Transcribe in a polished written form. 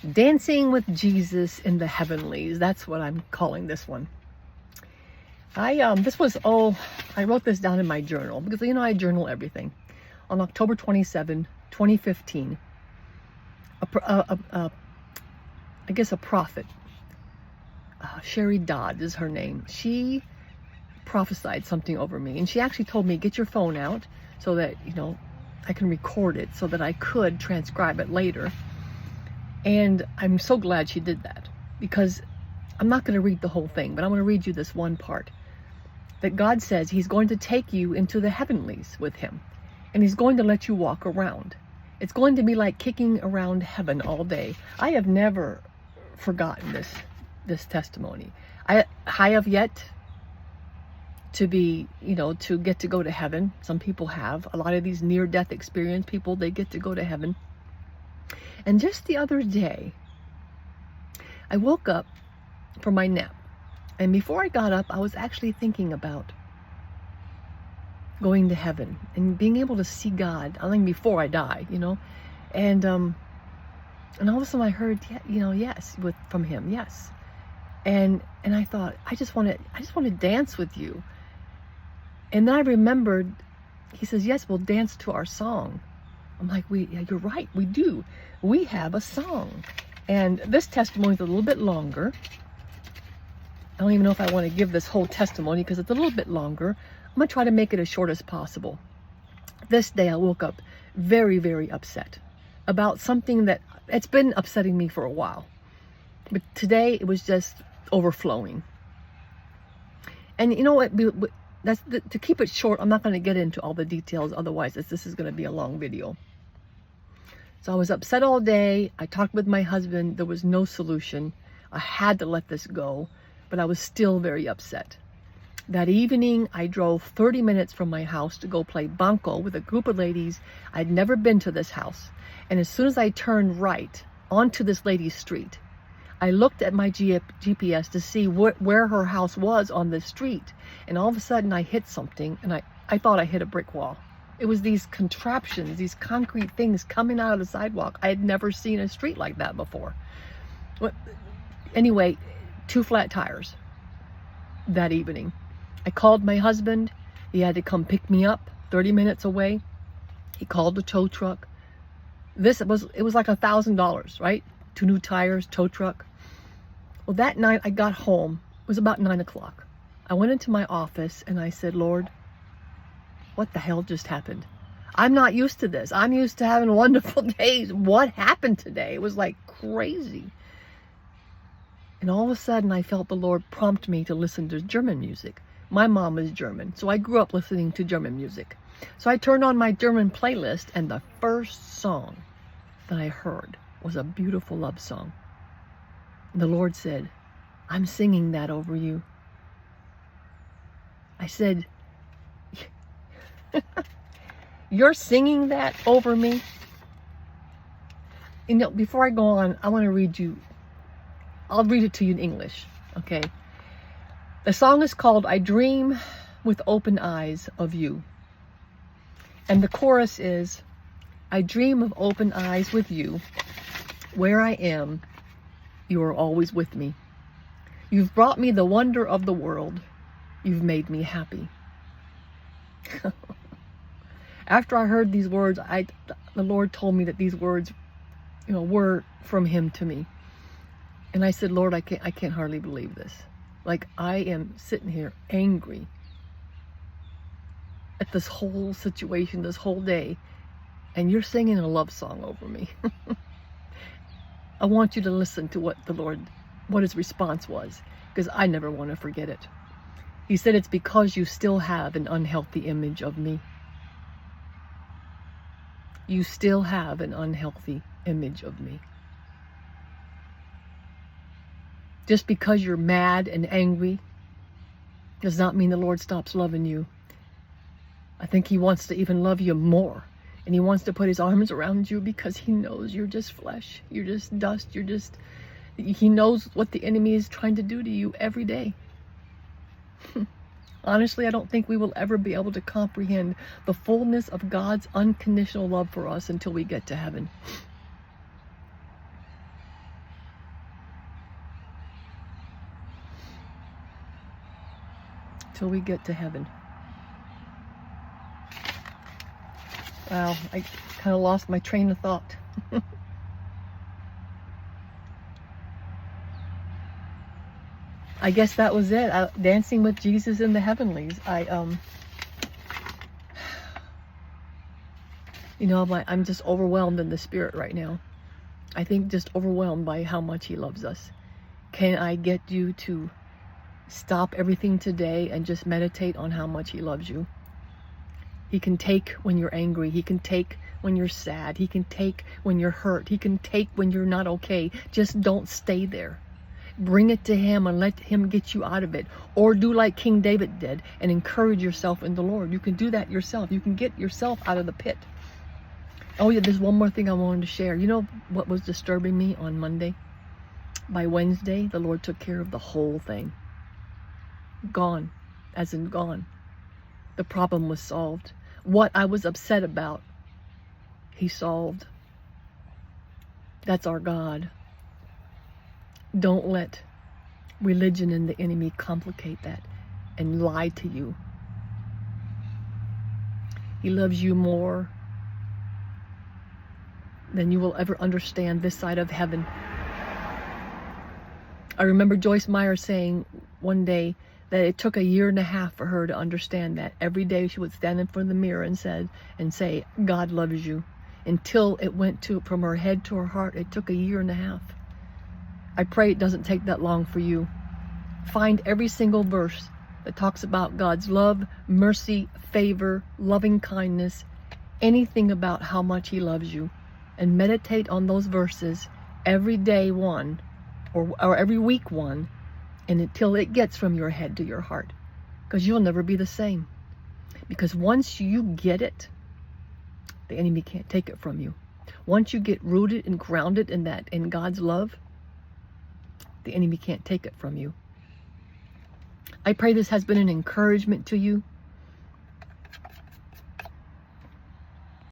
Dancing with Jesus in the Heavenlies. That's what I'm calling this one. I wrote this down in my journal because, I journal everything. On October 27, 2015, I guess a prophet, Sherry Dodd is her name. She prophesied something over me, and she actually told me, get your phone out so that, I can record it so that I could transcribe it later. And I'm so glad she did that, because I'm not going to read the whole thing, but I'm going to read you this one part. That God says he's going to take you into the heavenlies with him, and he's going to let you walk around. It's going to be like kicking around heaven all day. I have never forgotten this testimony. I have yet to be, to get to go to heaven. Some people have. A lot of these near-death experience people, they get to go to heaven. And just the other day, I woke up from my nap. And before I got up, I was actually thinking about going to heaven and being able to see God. I think before I die, and all of a sudden I heard, yes, from him, yes. And I thought, I just want to dance with you. And then I remembered, he says, yes, we'll dance to our song. I'm like, you're right, we do. We have a song. And this testimony is a little bit longer. I don't even know if I want to give this whole testimony because it's a little bit longer. I'm going to try to make it as short as possible. This day I woke up very, very upset about something that it's been upsetting me for a while. But today it was just overflowing. And you know what? To keep it short, I'm not going to get into all the details. Otherwise, this is going to be a long video. So I was upset all day. I talked with my husband. There was no solution. I had to let this go, but I was still very upset. That evening, I drove 30 minutes from my house to go play banco with a group of ladies. I'd never been to this house. And as soon as I turned right onto this lady's street, I looked at my GPS to see where her house was on this street. And all of a sudden, I hit something, and I thought I hit a brick wall. It was these contraptions, these concrete things coming out of the sidewalk. I had never seen a street like that before. Anyway, 2 flat tires that evening. I called my husband. He had to come pick me up 30 minutes away. He called the tow truck. It was like $1,000, right? 2 new tires, tow truck. Well, that night I got home. It was about 9 o'clock. I went into my office and I said, Lord, what the hell just happened? I'm not used to this. I'm used to having wonderful days. What happened today? It was like crazy. And all of a sudden, I felt the Lord prompt me to listen to German music. My mom is German, so I grew up listening to German music. So I turned on my German playlist, and the first song that I heard was a beautiful love song. And the Lord said, I'm singing that over you. I said, you're singing that over me? Before I go on, I want to read you. I'll read it to you in English, okay? The song is called I Dream with Open Eyes of You. And the chorus is, I dream of open eyes with you. Where I am, you are always with me. You've brought me the wonder of the world. You've made me happy. After I heard these words, the Lord told me that these words, were from him to me. And I said, Lord, I can't hardly believe this. Like, I am sitting here angry at this whole situation, this whole day, and you're singing a love song over me. I want you to listen to what his response was, because I never want to forget it. He said, it's because you still have an unhealthy image of me. You still have an unhealthy image of me. Just because you're mad and angry does not mean the Lord stops loving you. I think he wants to even love you more. And he wants to put his arms around you because he knows you're just flesh. You're just dust. He knows what the enemy is trying to do to you every day. Honestly, I don't think we will ever be able to comprehend the fullness of God's unconditional love for us until we get to heaven. till we get to heaven. Wow, I kind of lost my train of thought. I guess that was it. Dancing with Jesus in the heavenlies. You know, I'm just overwhelmed in the spirit right now. I think just overwhelmed by how much he loves us. Can I get you to stop everything today and just meditate on how much he loves you? He can take when you're angry. He can take when you're sad. He can take when you're hurt. He can take when you're not okay. Just don't stay there. Bring it to him and let him get you out of it. Or do like King David did and encourage yourself in the Lord. You can do that yourself. You can get yourself out of the pit. Oh yeah, there's one more thing I wanted to share. You know what was disturbing me on Monday? By Wednesday, the Lord took care of the whole thing. Gone, as in gone. The problem was solved. What I was upset about, he solved. That's our God. Don't let religion and the enemy complicate that and lie to you. He loves you more than you will ever understand this side of heaven. I remember Joyce Meyer saying one day that it took 1.5 years for her to understand that. Every day she would stand in front of the mirror and say, God loves you. Until it went from her head to her heart, it took 1.5 years. I pray it doesn't take that long for you. Find every single verse that talks about God's love, mercy, favor, loving kindness, anything about how much he loves you, and meditate on those verses every day one, or every week one, and until it gets from your head to your heart, because you'll never be the same. Because once you get it, the enemy can't take it from you. Once you get rooted and grounded in God's love, the enemy can't take it from you. I pray this has been an encouragement to you.